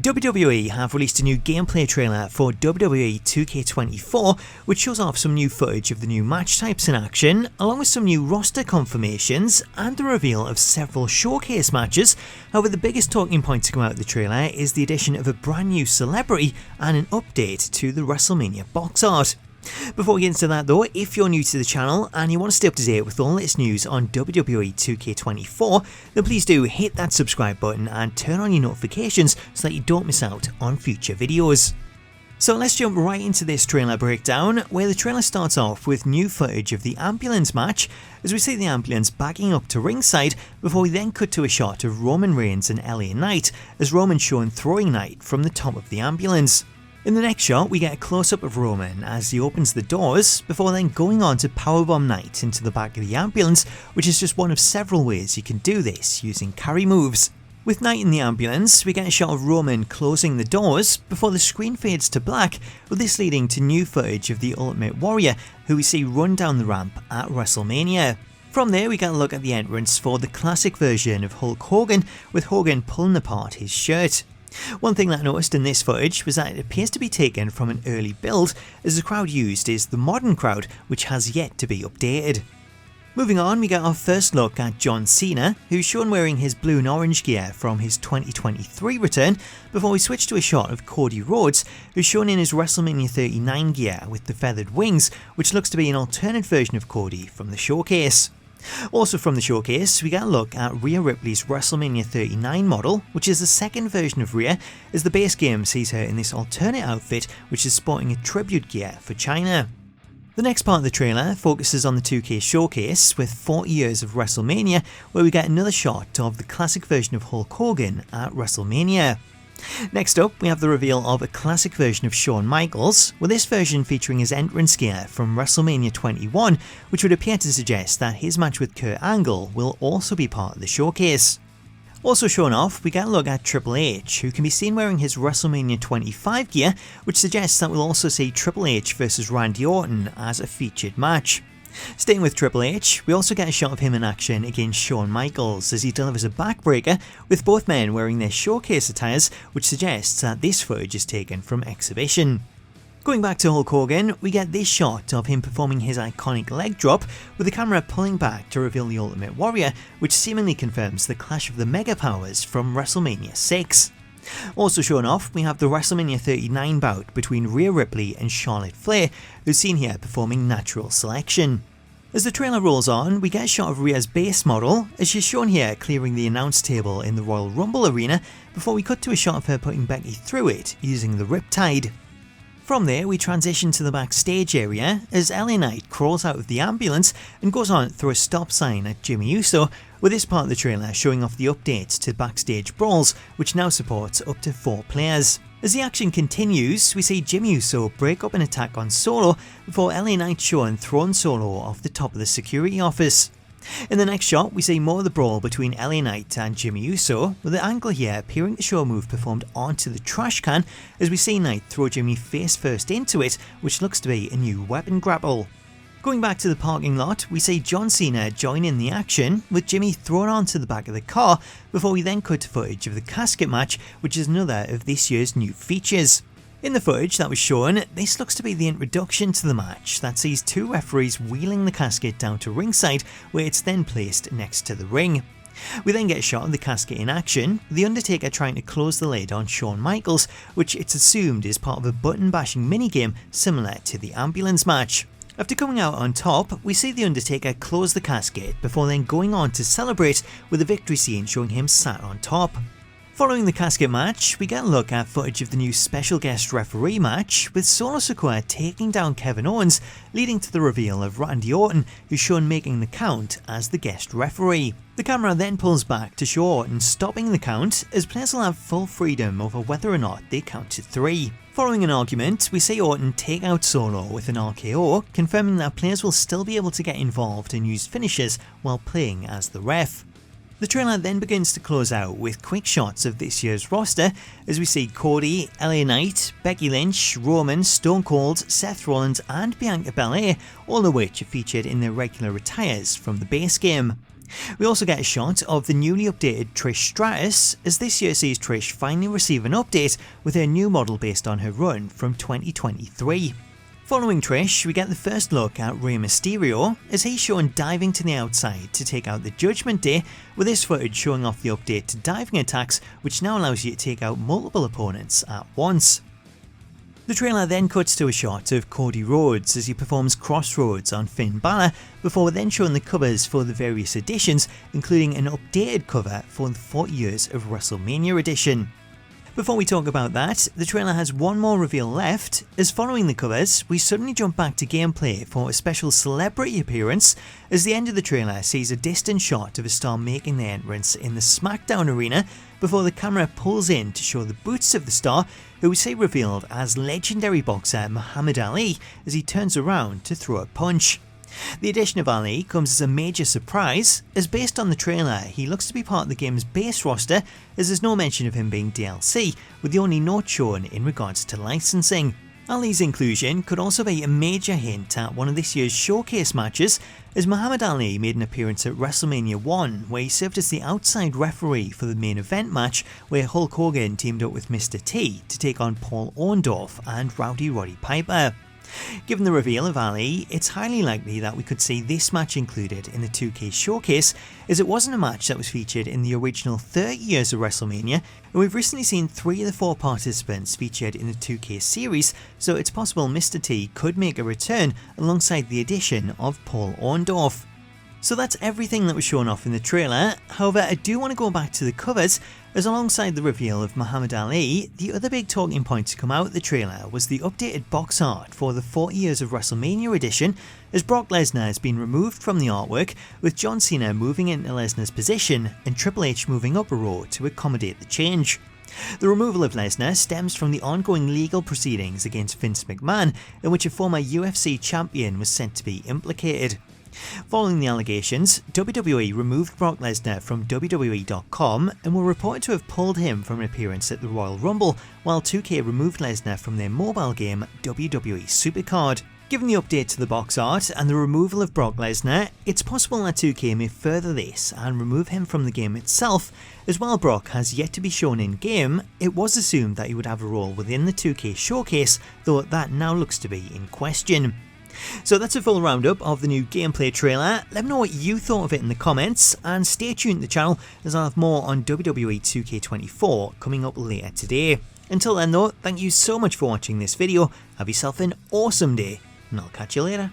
WWE have released a new gameplay trailer for WWE 2K24, which shows off some new footage of the new match types in action, along with some new roster confirmations and the reveal of several showcase matches. However, the biggest talking point to come out of the trailer is the addition of a brand new celebrity and an update to the WrestleMania box art. Before we get into that though, if you're new to the channel and you want to stay up to date with all the latest news on WWE 2K24, then please do hit that subscribe button and turn on your notifications so that you don't miss out on future videos. So let's jump right into this trailer breakdown, where the trailer starts off with new footage of the ambulance match, as we see the ambulance backing up to ringside before we then cut to a shot of Roman Reigns and LA Knight, as Roman's shown throwing Knight from the top of the ambulance. In the next shot, we get a close-up of Roman as he opens the doors, before then going on to powerbomb Knight into the back of the ambulance, which is just one of several ways you can do this using carry moves. With Knight in the ambulance, we get a shot of Roman closing the doors before the screen fades to black, with this leading to new footage of the Ultimate Warrior, who we see run down the ramp at WrestleMania. From there, we get a look at the entrance for the classic version of Hulk Hogan, with Hogan pulling apart his shirt. One thing that I noticed in this footage was that it appears to be taken from an early build, as the crowd used is the modern crowd, which has yet to be updated. Moving on, we get our first look at John Cena, who's shown wearing his blue and orange gear from his 2023 return, before we switch to a shot of Cody Rhodes, who's shown in his WrestleMania 39 gear with the feathered wings, which looks to be an alternate version of Cody from the showcase. Also from the showcase, we get a look at Rhea Ripley's WrestleMania 39 model, which is the second version of Rhea, as the base game sees her in this alternate outfit, which is sporting a tribute gear for China. The next part of the trailer focuses on the 2K showcase with 40 years of WrestleMania, where we get another shot of the classic version of Hulk Hogan at WrestleMania. Next up, we have the reveal of a classic version of Shawn Michaels, with this version featuring his entrance gear from WrestleMania 21, which would appear to suggest that his match with Kurt Angle will also be part of the showcase. Also shown off, we get a look at Triple H, who can be seen wearing his WrestleMania 25 gear, which suggests that we'll also see Triple H versus Randy Orton as a featured match. Staying with Triple H, we also get a shot of him in action against Shawn Michaels as he delivers a backbreaker, with both men wearing their showcase attires, which suggests that this footage is taken from exhibition. Going back to Hulk Hogan, we get this shot of him performing his iconic leg drop, with the camera pulling back to reveal the Ultimate Warrior, which seemingly confirms the clash of the Mega Powers from WrestleMania 6. Also shown off, we have the WrestleMania 39 bout between Rhea Ripley and Charlotte Flair, who's seen here performing Natural Selection. As the trailer rolls on, we get a shot of Rhea's base model, as she's shown here clearing the announce table in the Royal Rumble arena, before we cut to a shot of her putting Becky through it using the Riptide. From there, we transition to the backstage area as LA Knight crawls out of the ambulance and goes on through a stop sign at Jimmy Uso, with this part of the trailer showing off the updates to Backstage Brawls, which now supports up to 4 players. As the action continues, we see Jimmy Uso break up an attack on Solo before LA Knight shown throwing Solo off the top of the security office. In the next shot, we see more of the brawl between LA Knight and Jimmy Uso, with the angle here appearing to show a move performed onto the trash can, as we see Knight throw Jimmy face first into it, which looks to be a new weapon grapple. Going back to the parking lot, we see John Cena join in the action, with Jimmy thrown onto the back of the car, before we then cut to footage of the Casket Match, which is another of this year's new features. In the footage that was shown, this looks to be the introduction to the match that sees 2 referees wheeling the casket down to ringside, where it's then placed next to the ring. We then get a shot of the casket in action, with The Undertaker trying to close the lid on Shawn Michaels, which it's assumed is part of a button bashing minigame similar to the ambulance match. After coming out on top, we see The Undertaker close the casket before then going on to celebrate with a victory scene showing him sat on top. Following the casket match, we get a look at footage of the new special guest referee match, with Solo Sikoa taking down Kevin Owens, leading to the reveal of Randy Orton, who's shown making the count as the guest referee. The camera then pulls back to show Orton stopping the count, as players will have full freedom over whether or not they count to 3. Following an argument, we see Orton take out Solo with an RKO, confirming that players will still be able to get involved and use finishes while playing as the ref. The trailer then begins to close out with quick shots of this year's roster, as we see Cody, LA Knight, Becky Lynch, Roman, Stone Cold, Seth Rollins and Bianca Belair, all of which are featured in their regular attires from the base game. We also get a shot of the newly updated Trish Stratus, as this year sees Trish finally receive an update with her new model based on her run from 2023. Following Trish, we get the first look at Rey Mysterio, as he's shown diving to the outside to take out the Judgment Day, with this footage showing off the update to diving attacks, which now allows you to take out multiple opponents at once. The trailer then cuts to a shot of Cody Rhodes as he performs Crossroads on Finn Balor, before then showing the covers for the various editions, including an updated cover for the 40 Years of WrestleMania edition. Before we talk about that, the trailer has one more reveal left, as following the covers, we suddenly jump back to gameplay for a special celebrity appearance, as the end of the trailer sees a distant shot of a star making their entrance in the SmackDown arena, before the camera pulls in to show the boots of the star, who we see revealed as legendary boxer Muhammad Ali as he turns around to throw a punch. The addition of Ali comes as a major surprise, as based on the trailer he looks to be part of the game's base roster, as there's no mention of him being DLC, with the only note shown in regards to licensing. Ali's inclusion could also be a major hint at one of this year's showcase matches, as Muhammad Ali made an appearance at WrestleMania 1 where he served as the outside referee for the main event match where Hulk Hogan teamed up with Mr T to take on Paul Orndorff and Roddy Piper. Given the reveal of Ali, it's highly likely that we could see this match included in the 2K showcase, as it wasn't a match that was featured in the original 30 Years of WrestleMania, and we've recently seen 3 of the 4 participants featured in the 2K series, so it's possible Mr T could make a return alongside the addition of Paul Orndorff. So that's everything that was shown off in the trailer. However, I do want to go back to the covers, as alongside the reveal of Muhammad Ali, the other big talking point to come out of the trailer was the updated box art for the 40 Years of WrestleMania edition, as Brock Lesnar has been removed from the artwork, with John Cena moving into Lesnar's position and Triple H moving up a row to accommodate the change. The removal of Lesnar stems from the ongoing legal proceedings against Vince McMahon, in which a former UFC champion was said to be implicated. Following the allegations, WWE removed Brock Lesnar from WWE.com and were reported to have pulled him from an appearance at the Royal Rumble, while 2K removed Lesnar from their mobile game WWE Supercard. Given the update to the box art and the removal of Brock Lesnar, it's possible that 2K may further this and remove him from the game itself, as while Brock has yet to be shown in game, it was assumed that he would have a role within the 2K showcase, though that now looks to be in question. So that's a full roundup of the new gameplay trailer. Let me know what you thought of it in the comments, and stay tuned to the channel as I'll have more on WWE 2K24 coming up later today. Until then though, thank you so much for watching this video, have yourself an awesome day, and I'll catch you later.